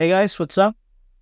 Hey guys, what's up?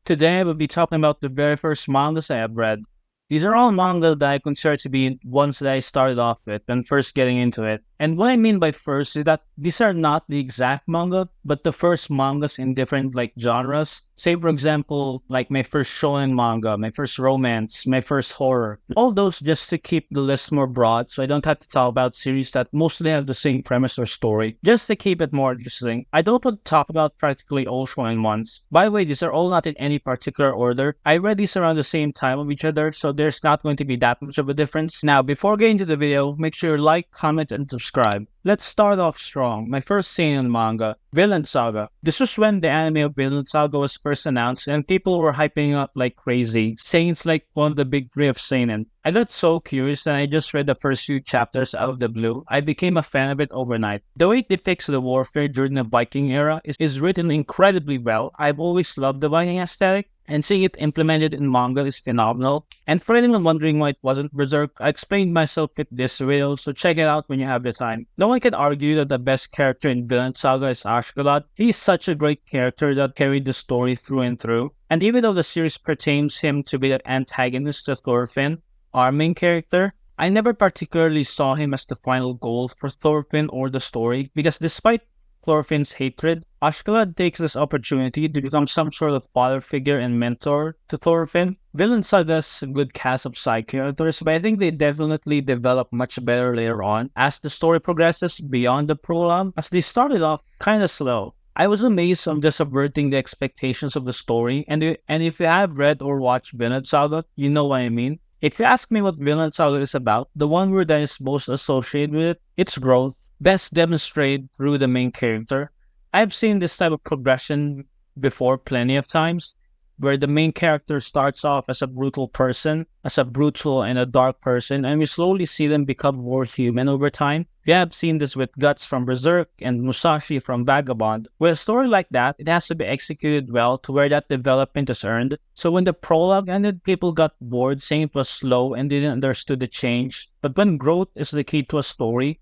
Today we'll be talking about the very first mangas I have read. These are all manga that I consider to be ones that I started off with when first getting into it. And what I mean by first is that these are not the exact manga, but the first mangas in different genres. Say for example, like my first shonen manga, my first romance, my first horror. All those just to keep the list more broad so I don't have to talk about series that mostly have the same premise or story. Just to keep it more interesting. I don't want to talk about practically all shonen ones. By the way, these are all not in any particular order. I read these around the same time of each other, so there's not going to be that much of a difference. Now, before getting to the video, make sure you like, comment, and subscribe. Let's start off strong. My first seinen manga, Villain Saga. This was when the anime of Villain Saga was first announced and people were hyping up like crazy, saying it's like one of the big three of seinen. I got so curious and I just read the first few chapters out of the blue. I became a fan of it overnight. The way it depicts the warfare during the Viking era is written incredibly well. I've always loved the Viking aesthetic, and seeing it implemented in manga is phenomenal. And for anyone wondering why it wasn't Berserk, I explained myself with this video, so check it out when you have the time. No one can argue that the best character in Villain Saga is Ashgalad. He's such a great character that carried the story through and through. And even though the series pertains him to be the antagonist to Thorfinn, our main character, I never particularly saw him as the final goal for Thorfinn or the story, because despite Thorfinn's hatred, Ashgalad takes this opportunity to become some sort of father figure and mentor to Thorfinn. Villain Saga has a good cast of side characters, but I think they definitely develop much better later on as the story progresses beyond the prologue, as they started off kinda slow. I was amazed on just subverting the expectations of the story, and if you have read or watched Villain Saga, you know what I mean. If you ask me what Villain Saga is about, the one word that is most associated with it, it's growth, best demonstrated through the main character. I've seen this type of progression before plenty of times, where the main character starts off as a brutal person, as a brutal and a dark person, and we slowly see them become more human over time. We have seen this with Guts from Berserk and Musashi from Vagabond. With a story like that, it has to be executed well to where that development is earned. So when the prologue ended, people got bored saying it was slow and didn't understand the change. But when growth is the key to a story,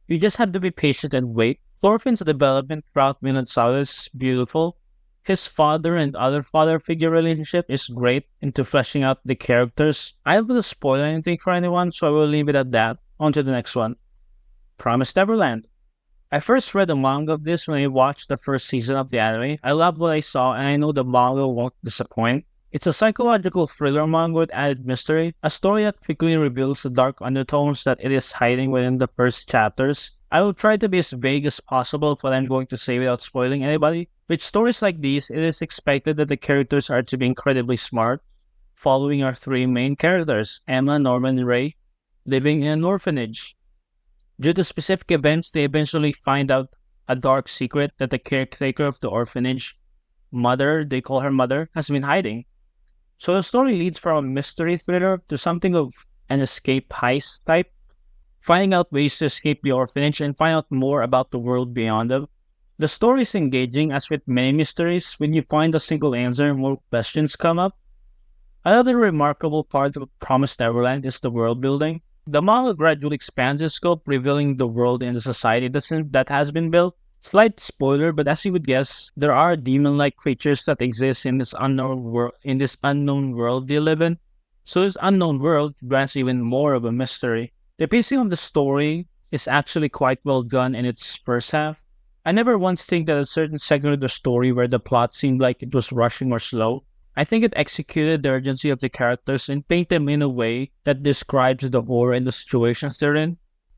you just have to be patient and wait. Thorfinn's development throughout Vinland Saga is beautiful. His father and other father figure relationship is great into fleshing out the characters. I don't want to spoil anything for anyone, so I will leave it at that. On to the next one. Promised Neverland. I first read the manga of this when I watched the first season of the anime. I loved what I saw and I know the manga won't disappoint. It's a psychological thriller manga with added mystery, a story that quickly reveals the dark undertones that it is hiding within the first chapters. I will try to be as vague as possible for what I'm going to say without spoiling anybody. With stories like these, it is expected that the characters are to be incredibly smart, following our three main characters, Emma, Norman, and Ray, living in an orphanage. Due to specific events, they eventually find out a dark secret that the caretaker of the orphanage, mother, they call her mother, has been hiding. So the story leads from a mystery thriller to something of an escape heist type, finding out ways to escape the orphanage and find out more about the world beyond them. The story is engaging, as with many mysteries, when you find a single answer, more questions come up. Another remarkable part of Promised Neverland is the world building. The manga gradually expands its scope, revealing the world and the society that has been built. Slight spoiler, but as you would guess, there are demon-like creatures that exist in this unknown world they live in. So this unknown world grants even more of a mystery. The pacing of the story is actually quite well done in its first half. I never once think that a certain segment of the story where the plot seemed like it was rushing or slow. I think it executed the urgency of the characters and painted them in a way that describes the horror and the situations they're in.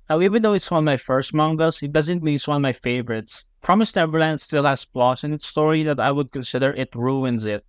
Now, even though it's one of my first mangas, it doesn't mean it's one of my favorites. Promised Neverland still has flaws in its story that I would consider it ruins it.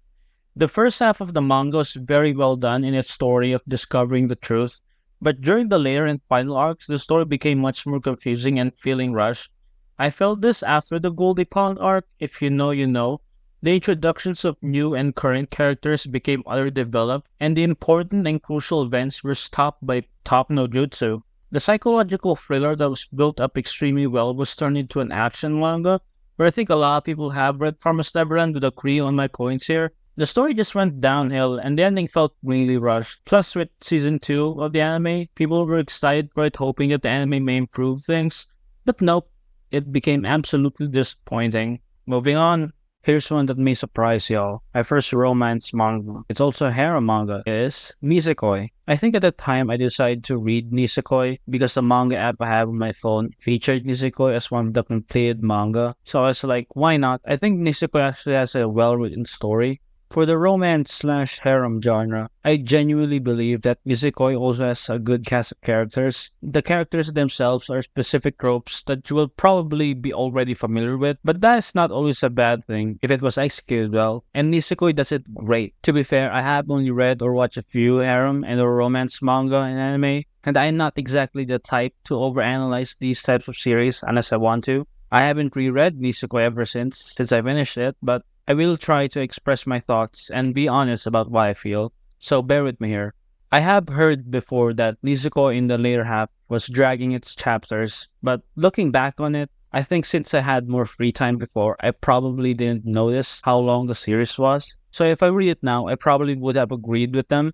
The first half of the manga is very well done in its story of discovering the truth, but during the later and final arcs, the story became much more confusing and feeling rushed. I felt this after the Goldie Pond arc. If you know, you know. The introductions of new and current characters became underdeveloped, and the important and crucial events were stopped by Top no Jutsu. The psychological thriller that was built up extremely well was turned into an action manga, where I think a lot of people have read Promised Neverland would agree on my points here. The story just went downhill, and the ending felt really rushed. Plus, with Season 2 of the anime, people were excited for it, hoping that the anime may improve things. But nope, it became absolutely disappointing. Moving on. Here's one that may surprise y'all. My first romance manga, it's also a harem manga, is Nisekoi. I think at the time I decided to read Nisekoi because the manga app I have on my phone featured Nisekoi as one of the completed manga. So I was like, why not? I think Nisekoi actually has a well-written story. For the romance slash harem genre, I genuinely believe that Nisekoi also has a good cast of characters. The characters themselves are specific tropes that you will probably be already familiar with, but that is not always a bad thing if it was executed well, and Nisekoi does it great. To be fair, I have only read or watched a few harem and or romance manga and anime, and I am not exactly the type to overanalyze these types of series unless I want to. I haven't reread Nisekoi ever since I finished it, but I will try to express my thoughts and be honest about what I feel, so bear with me here. I have heard before that Nizuko in the later half was dragging its chapters, but looking back on it, I think since I had more free time before, I probably didn't notice how long the series was. So if I read it now, I probably would have agreed with them,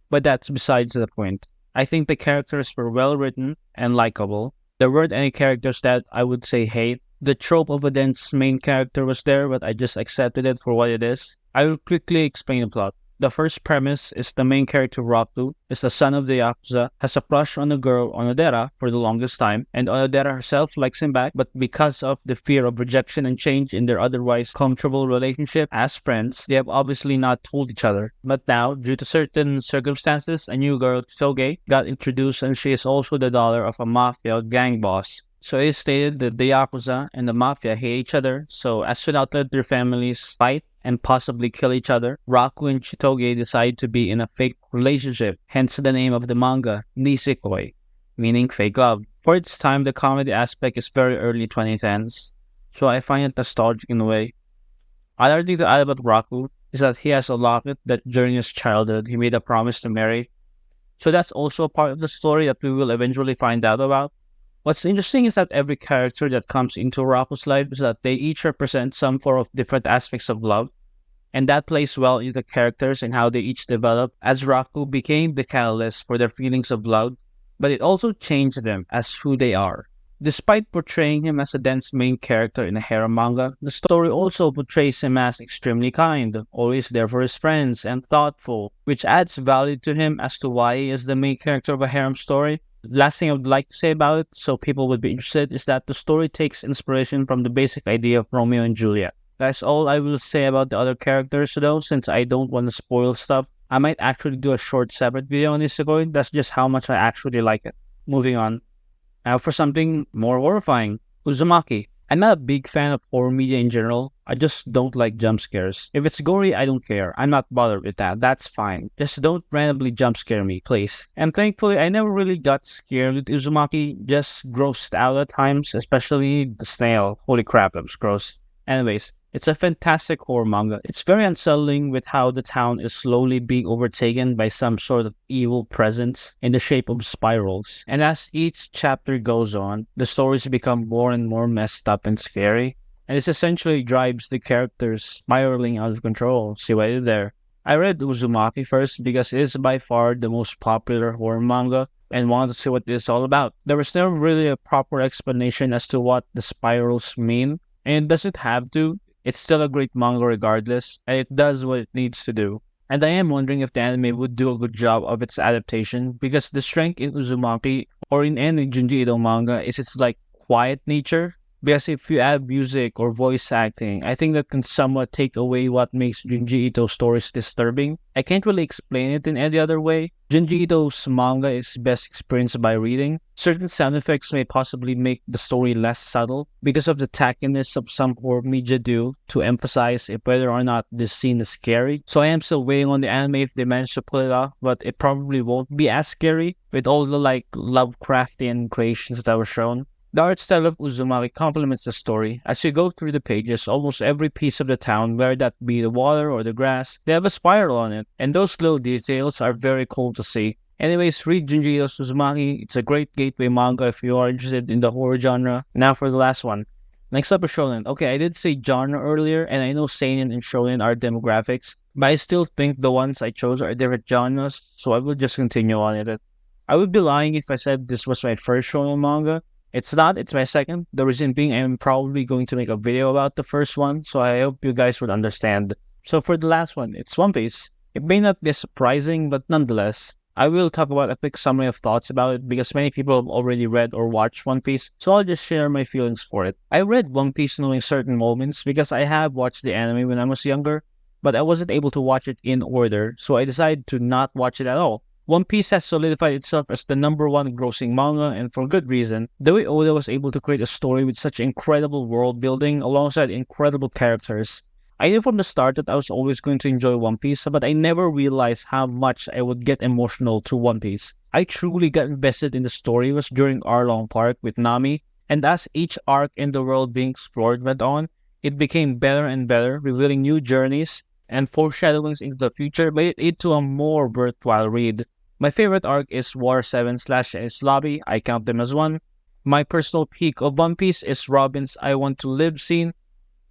but that's besides the point. I think the characters were well written and likable. There weren't any characters that I would say hate. The trope of a dense main character was there, but I just accepted it for what it is. I will quickly explain the plot. The first premise is the main character Raku is the son of the Yakuza, has a crush on the girl Onodera for the longest time, and Onodera herself likes him back, but because of the fear of rejection and change in their otherwise comfortable relationship as friends, they have obviously not told each other. But now, due to certain circumstances, a new girl, Toge, got introduced and she is also the daughter of a mafia gang boss. So it is stated that the Yakuza and the Mafia hate each other, so as to not let their families fight and possibly kill each other, Raku and Chitoge decide to be in a fake relationship, hence the name of the manga, Nisekoi, meaning fake love. For its time, the comedy aspect is very early 2010s, so I find it nostalgic in a way. Another thing to add about Raku is that he has a locket that during his childhood he made a promise to marry, so that's also a part of the story that we will eventually find out about. What's interesting is that every character that comes into Raku's life is that they each represent some form of different aspects of love, and that plays well into the characters and how they each develop as Raku became the catalyst for their feelings of love, but it also changed them as who they are. Despite portraying him as a dense main character in a harem manga, the story also portrays him as extremely kind, always there for his friends, and thoughtful, which adds value to him as to why he is the main character of a harem story. Last thing I would like to say about it, so people would be interested, is that the story takes inspiration from the basic idea of Romeo and Juliet. That's all I will say about the other characters though, since I don't want to spoil stuff. I might actually do a short separate video on Isekai, that's just how much I actually like it. Moving on. Now for something more horrifying, Uzumaki. I'm not a big fan of horror media in general, I just don't like jump scares. If it's gory, I don't care. I'm not bothered with that. That's fine. Just don't randomly jump scare me, please. And thankfully, I never really got scared with Uzumaki, just grossed out at times, especially the snail. Holy crap, that was gross. Anyways, it's a fantastic horror manga. It's very unsettling with how the town is slowly being overtaken by some sort of evil presence in the shape of spirals. And as each chapter goes on, the stories become more and more messed up and scary. And this essentially drives the characters spiraling out of control. See what I did there? I read Uzumaki first because it is by far the most popular horror manga and wanted to see what it is all about. There was never really a proper explanation as to what the spirals mean, and it doesn't have to. It's still a great manga regardless, and it does what it needs to do. And I am wondering if the anime would do a good job of its adaptation, because the strength in Uzumaki or in any Junji Ito manga is its quiet nature. Because if you add music or voice acting, I think that can somewhat take away what makes Junji Ito's stories disturbing. I can't really explain it in any other way. Junji Ito's manga is best experienced by reading. Certain sound effects may possibly make the story less subtle because of the tackiness of some horror media do to emphasize if whether or not this scene is scary. So I am still waiting on the anime if they manage to pull it off, but it probably won't be as scary with all the Lovecraftian creations that were shown. The art style of Uzumaki complements the story. As you go through the pages, almost every piece of the town, whether that be the water or the grass, they have a spiral on it, and those little details are very cool to see. Anyways, read Junji Ito's Uzumaki. It's a great gateway manga if you are interested in the horror genre. Now for the last one. Next up is shonen. Okay, I did say genre earlier, and I know seinen and shonen are demographics, but I still think the ones I chose are different genres, so I will just continue on with it. I would be lying if I said this was my first shonen manga. It's not, it's my second. The reason being, I'm probably going to make a video about the first one, so I hope you guys would understand. So for the last one, it's One Piece. It may not be surprising, but nonetheless, I will talk about a quick summary of thoughts about it because many people have already read or watched One Piece, so I'll just share my feelings for it. I read One Piece knowing certain moments because I have watched the anime when I was younger, but I wasn't able to watch it in order, so I decided to not watch it at all. One Piece has solidified itself as the number one grossing manga, and for good reason. The way Oda was able to create a story with such incredible world building alongside incredible characters. I knew from the start that I was always going to enjoy One Piece, but I never realized how much I would get emotional to One Piece. I truly got invested in the story was during Arlong Park with Nami, and as each arc in the world being explored went on, it became better and better, revealing new journeys and foreshadowings into the future made it to a more worthwhile read. My favorite arc is War 7 slash Enies Lobby, I count them as one. My personal peak of One Piece is Robin's I Want to Live scene.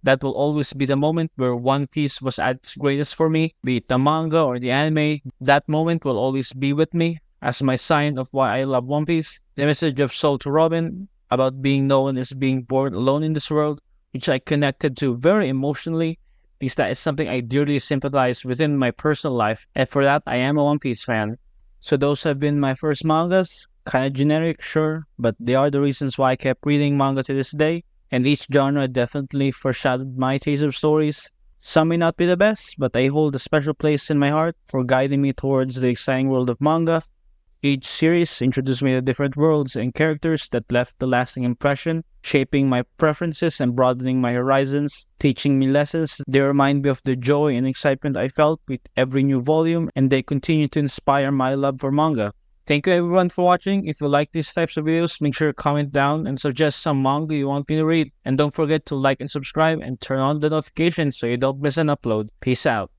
That will always be the moment where One Piece was at its greatest for me, be it the manga or the anime. That moment will always be with me as my sign of why I love One Piece. The message of Soul to Robin about being known as being born alone in this world, which I connected to very emotionally, because that is something I dearly sympathize within my personal life, and for that I am a One Piece fan. So those have been my first mangas. Kinda generic, sure, but they are the reasons why I kept reading manga to this day, and each genre definitely foreshadowed my taste of stories. Some may not be the best, but they hold a special place in my heart for guiding me towards the exciting world of manga. Each series introduced me to different worlds and characters that left a lasting impression, shaping my preferences and broadening my horizons, teaching me lessons. They remind me of the joy and excitement I felt with every new volume, and they continue to inspire my love for manga. Thank you everyone for watching. If you like these types of videos, make sure to comment down and suggest some manga you want me to read. And don't forget to like and subscribe and turn on the notifications so you don't miss an upload. Peace out.